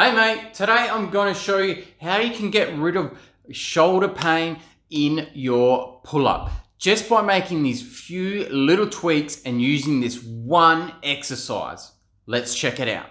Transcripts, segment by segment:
Hey mate, today I'm going to show you how you can get rid of shoulder pain in your pull-up just by making these few little tweaks and using this one exercise. Let's check it out.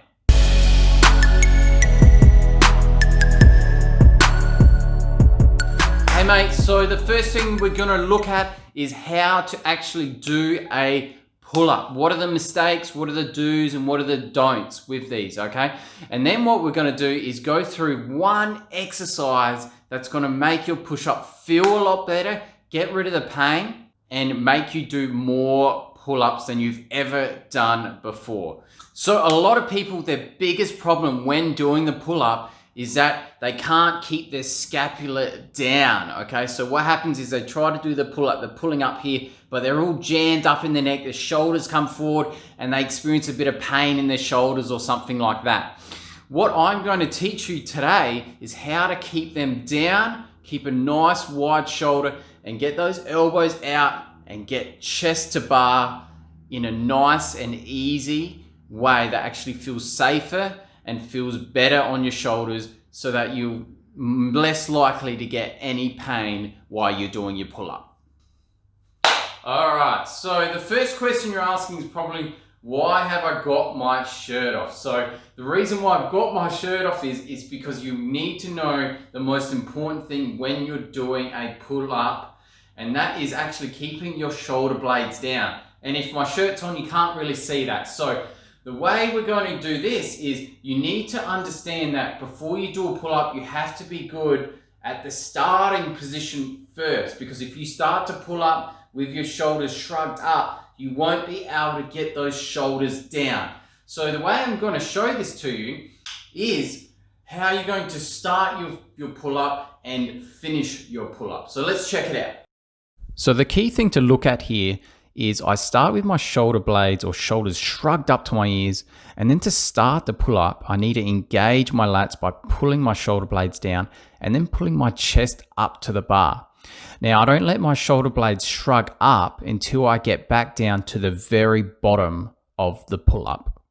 Hey mate, so the first thing we're going to look at is how to actually do a pull-up. What are the mistakes, what are the do's, and what are the don'ts with these, okay? And then what we're gonna do is go through one exercise that's gonna make your push-up feel a lot better, get rid of the pain, and make you do more pull-ups than you've ever done before. So a lot of people, their biggest problem when doing the pull-up is that they can't keep their scapula down, okay? So what happens is they try to do the pull-up, they're pulling up here, but they're all jammed up in the neck, their shoulders come forward, and they experience a bit of pain in their shoulders or something like that. What I'm going to teach you today is how to keep them down, keep a nice wide shoulder, and get those elbows out and get chest to bar in a nice and easy way that actually feels safer and feels better on your shoulders so that you're less likely to get any pain while you're doing your pull-up. All right, so the first question you're asking is probably, why have I got my shirt off? So the reason why I've got my shirt off is because you need to know the most important thing when you're doing a pull-up, and that is actually keeping your shoulder blades down. And if my shirt's on, you can't really see that. So the way we're going to do this is you need to understand that before you do a pull-up, you have to be good at the starting position first, because if you start to pull up with your shoulders shrugged up, you won't be able to get those shoulders down. So the way I'm going to show this to you is how you're going to start your pull-up and finish your pull-up. So let's check it out. So the key thing to look at here is I start with my shoulder blades or shoulders shrugged up to my ears, and then to start the pull-up, I need to engage my lats by pulling my shoulder blades down and then pulling my chest up to the bar. Now, I don't let my shoulder blades shrug up until I get back down to the very bottom of the pull-up.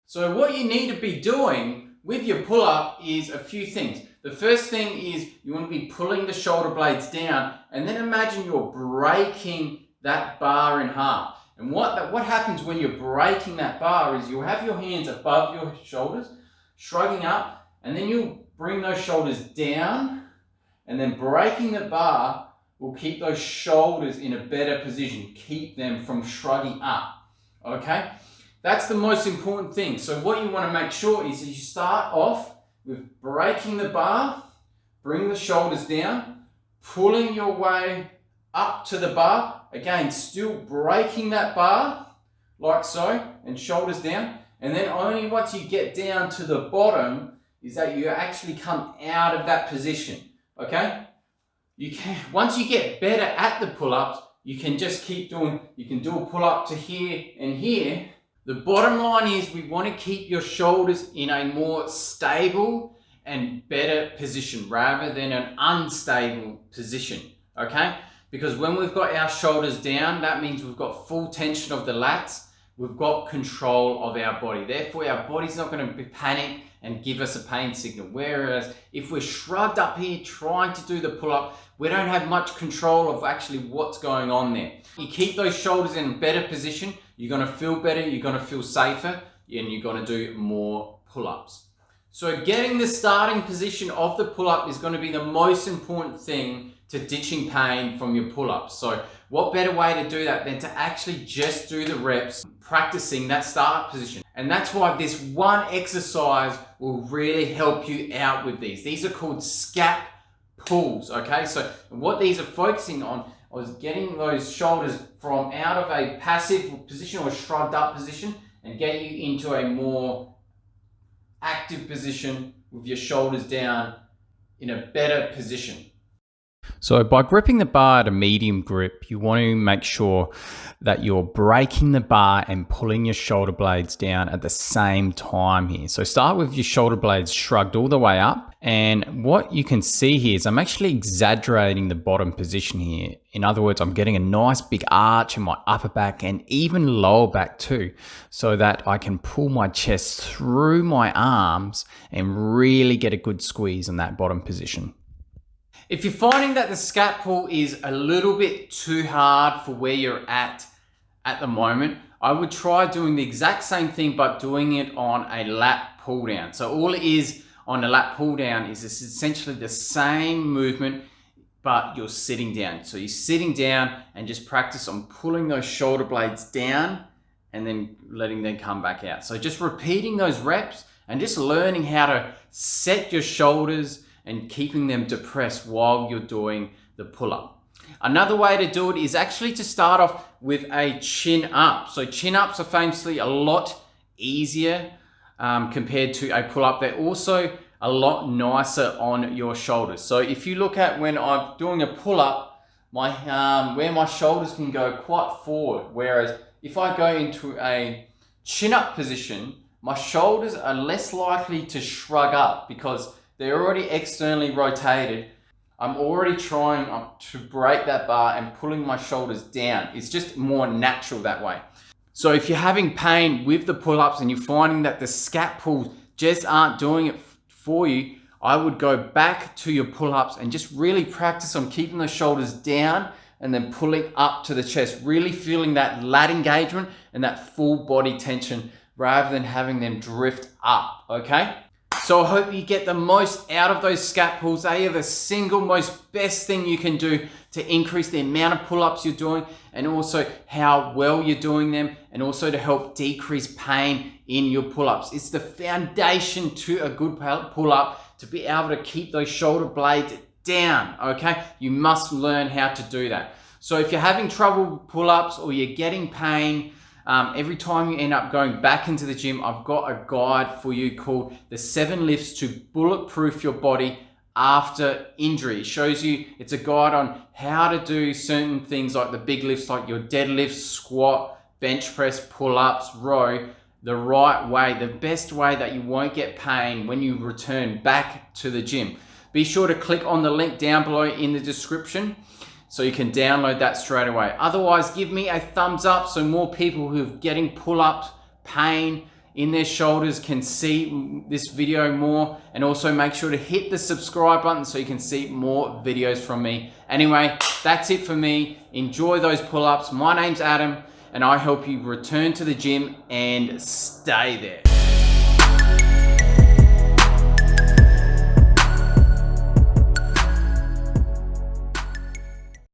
So what you need to be doing with your pull-up is a few things. The first thing is you want to be pulling the shoulder blades down, and then imagine you're breaking that bar in half. And what happens when you're breaking that bar is you'll have your hands above your shoulders, shrugging up, and then you'll bring those shoulders down, and then breaking the bar will keep those shoulders in a better position, keep them from shrugging up, okay? That's the most important thing. So what you want to make sure is that you start off with breaking the bar, bring the shoulders down, pulling your way up to the bar, again, still breaking that bar, like so, and shoulders down. And then only once you get down to the bottom is that you actually come out of that position, okay? Once you get better at the pull-ups, you can just keep doing, you can do a pull-up to here and here. The bottom line is we want to keep your shoulders in a more stable and better position rather than an unstable position, okay? Because when we've got our shoulders down, that means we've got full tension of the lats, we've got control of our body. Therefore, our body's not going to panic and give us a pain signal. Whereas if we're shrugged up here trying to do the pull-up, we don't have much control of actually what's going on there. You keep those shoulders in a better position, you're going to feel better, you're going to feel safer, and you're going to do more pull-ups. So getting the starting position of the pull-up is going to be the most important thing to ditching pain from your pull-ups. So what better way to do that than to actually just do the reps, practicing that start position. And that's why this one exercise will really help you out with these. These are called scap pulls, okay? So what these are focusing on is getting those shoulders from out of a passive position or shrugged up position and get you into a more active position with your shoulders down in a better position. So by gripping the bar at a medium grip, you want to make sure that you're breaking the bar and pulling your shoulder blades down at the same time here. So start with your shoulder blades shrugged all the way up. And what you can see here is I'm actually exaggerating the bottom position here. In other words, I'm getting a nice big arch in my upper back and even lower back too, so that I can pull my chest through my arms and really get a good squeeze in that bottom position. If you're finding that the scat pull is a little bit too hard for where you're at the moment, I would try doing the exact same thing but doing it on a lat pull down. So all it is on a lat pull down is it's essentially the same movement but you're sitting down. So you're sitting down and just practice on pulling those shoulder blades down and then letting them come back out. So just repeating those reps and just learning how to set your shoulders and keeping them depressed while you're doing the pull-up. Another way to do it is actually to start off with a chin up. So chin ups are famously a lot easier compared to a pull-up. They're also a lot nicer on your shoulders. So if you look at when I'm doing a pull-up, where my shoulders can go quite forward, whereas if I go into a chin up position, my shoulders are less likely to shrug up because they're already externally rotated. I'm already trying to break that bar and pulling my shoulders down. It's just more natural that way. So if you're having pain with the pull-ups and you're finding that the scat pulls just aren't doing it for you, I would go back to your pull-ups and just really practice on keeping the shoulders down and then pulling up to the chest, really feeling that lat engagement and that full body tension rather than having them drift up, okay? So I hope you get the most out of those scat pulls. They are the single most best thing you can do to increase the amount of pull-ups you're doing and also how well you're doing them and also to help decrease pain in your pull-ups. It's the foundation to a good pull-up to be able to keep those shoulder blades down, okay? You must learn how to do that. So if you're having trouble pull-ups or you're getting pain, every time you end up going back into the gym, I've got a guide for you called the 7 lifts to bulletproof your body after injury. It shows you, it's a guide on how to do certain things like the big lifts, like your deadlift, squat, bench press, pull-ups, row, the right way, the best way that you won't get pain when you return back to the gym. Be sure to click on the link down below in the description so you can download that straight away. Otherwise, give me a thumbs up so more people who are getting pull-ups, pain in their shoulders can see this video more, and also make sure to hit the subscribe button so you can see more videos from me. Anyway, that's it for me. Enjoy those pull-ups. My name's Adam, and I help you return to the gym and stay there.